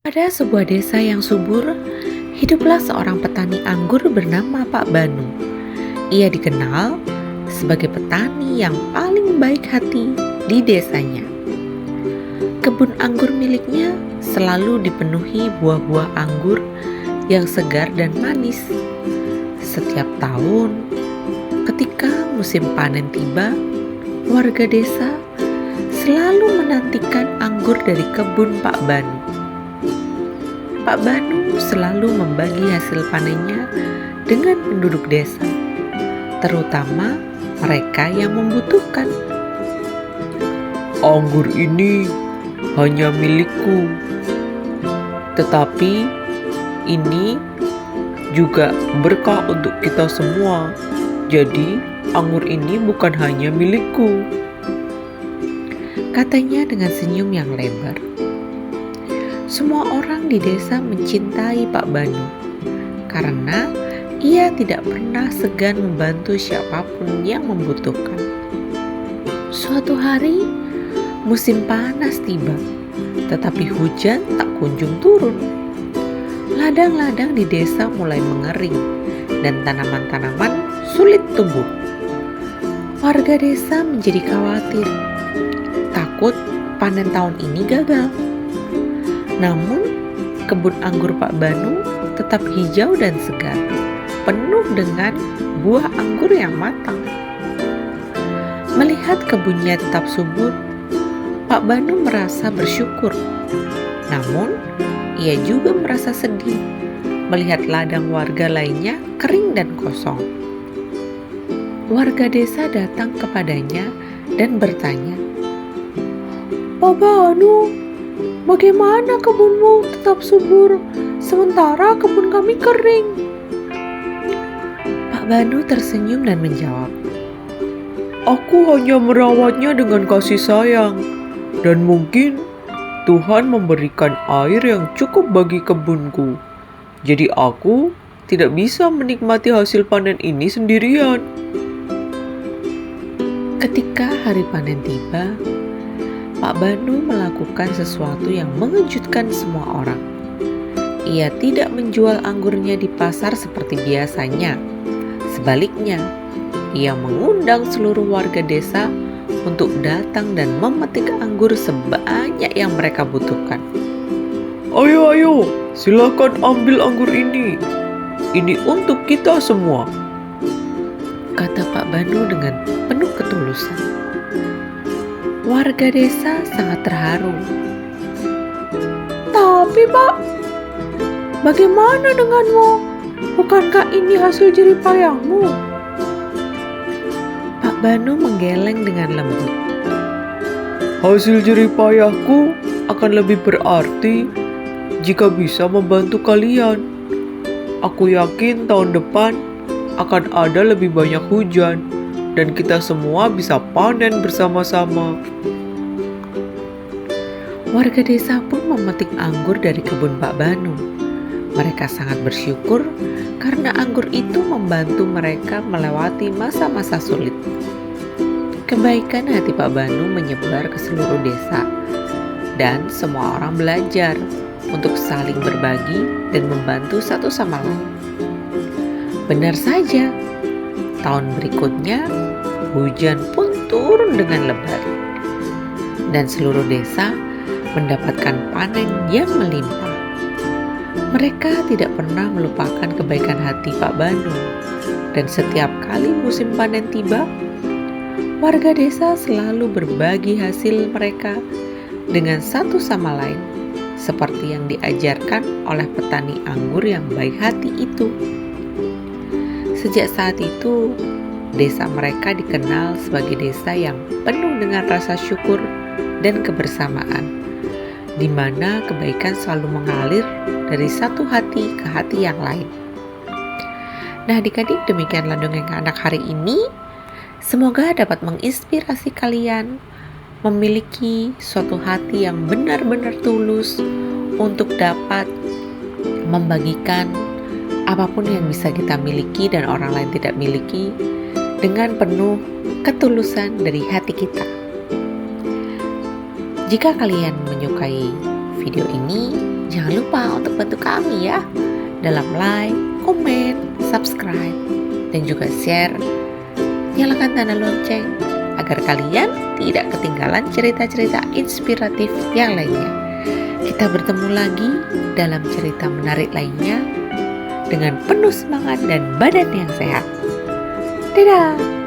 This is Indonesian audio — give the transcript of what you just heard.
Pada sebuah desa yang subur, hiduplah seorang petani anggur bernama Pak Banu. Ia dikenal sebagai petani yang paling baik hati di desanya. Kebun anggur miliknya selalu dipenuhi buah-buah anggur yang segar dan manis. Setiap tahun, ketika musim panen tiba, warga desa selalu menantikan anggur dari kebun Pak Banu. Pak Banu selalu membagi hasil panennya dengan penduduk desa, terutama mereka yang membutuhkan. Anggur ini hanya milikku, tetapi ini juga berkah untuk kita semua. Jadi, anggur ini bukan hanya milikku, Katanya dengan senyum yang lebar. Semua orang di desa mencintai Pak Banu karena ia tidak pernah segan membantu siapapun yang membutuhkan. Suatu hari, musim panas tiba, tetapi hujan tak kunjung turun. Ladang-ladang di desa mulai mengering dan tanaman-tanaman sulit tumbuh. Warga desa menjadi khawatir, takut panen tahun ini gagal. Namun, kebun anggur Pak Banu tetap hijau dan segar, penuh dengan buah anggur yang matang. Melihat kebunnya tetap subur, Pak Banu merasa bersyukur. Namun, ia juga merasa sedih melihat ladang warga lainnya kering dan kosong. Warga desa datang kepadanya dan bertanya, "Pak Banu, bagaimana kebunmu tetap subur sementara kebun kami kering?" Pak Banu tersenyum dan menjawab, aku hanya merawatnya dengan kasih sayang, dan mungkin Tuhan memberikan air yang cukup bagi kebunku. Jadi aku tidak bisa menikmati hasil panen ini sendirian. Ketika hari panen tiba, Pak Banu melakukan sesuatu yang mengejutkan semua orang. Ia tidak menjual anggurnya di pasar seperti biasanya. Sebaliknya, ia mengundang seluruh warga desa untuk datang dan memetik anggur sebanyak yang mereka butuhkan. Ayo, silakan ambil anggur ini. Ini untuk kita semua, Kata Pak Banu dengan penuh ketulusan. Warga desa sangat terharu. "Tapi Pak, bagaimana denganmu? Bukankah ini hasil jerih payahmu?" Pak Banu menggeleng dengan lembut. Hasil jerih payahku akan lebih berarti jika bisa membantu kalian. Aku yakin tahun depan akan ada lebih banyak hujan dan kita semua bisa panen bersama-sama. Warga desa pun memetik anggur dari kebun Pak Banu. Mereka sangat bersyukur karena anggur itu membantu mereka melewati masa-masa sulit. Kebaikan hati Pak Banu menyebar ke seluruh desa, dan semua orang belajar untuk saling berbagi dan membantu satu sama lain. Benar saja, tahun berikutnya hujan pun turun dengan lebat, dan seluruh desa mendapatkan panen yang melimpah. Mereka tidak pernah melupakan kebaikan hati Pak Banu, dan setiap kali musim panen tiba, warga desa selalu berbagi hasil mereka dengan satu sama lain, seperti yang diajarkan oleh petani anggur yang baik hati itu. Sejak saat itu, desa mereka dikenal sebagai desa yang penuh dengan rasa syukur dan kebersamaan, di mana kebaikan selalu mengalir dari satu hati ke hati yang lain. Nah, adik-adik, demikianlah dongeng anak hari ini. Semoga dapat menginspirasi kalian memiliki suatu hati yang benar-benar tulus untuk dapat membagikan apapun yang bisa kita miliki dan orang lain tidak miliki dengan penuh ketulusan dari hati kita. Jika kalian menyukai video ini, Jangan lupa untuk bantu kami ya dalam like, komen, subscribe, dan juga share. Nyalakan tanda lonceng agar kalian tidak ketinggalan cerita-cerita inspiratif yang lainnya. Kita bertemu lagi dalam cerita menarik lainnya dengan penuh semangat dan badan yang sehat. Dadah!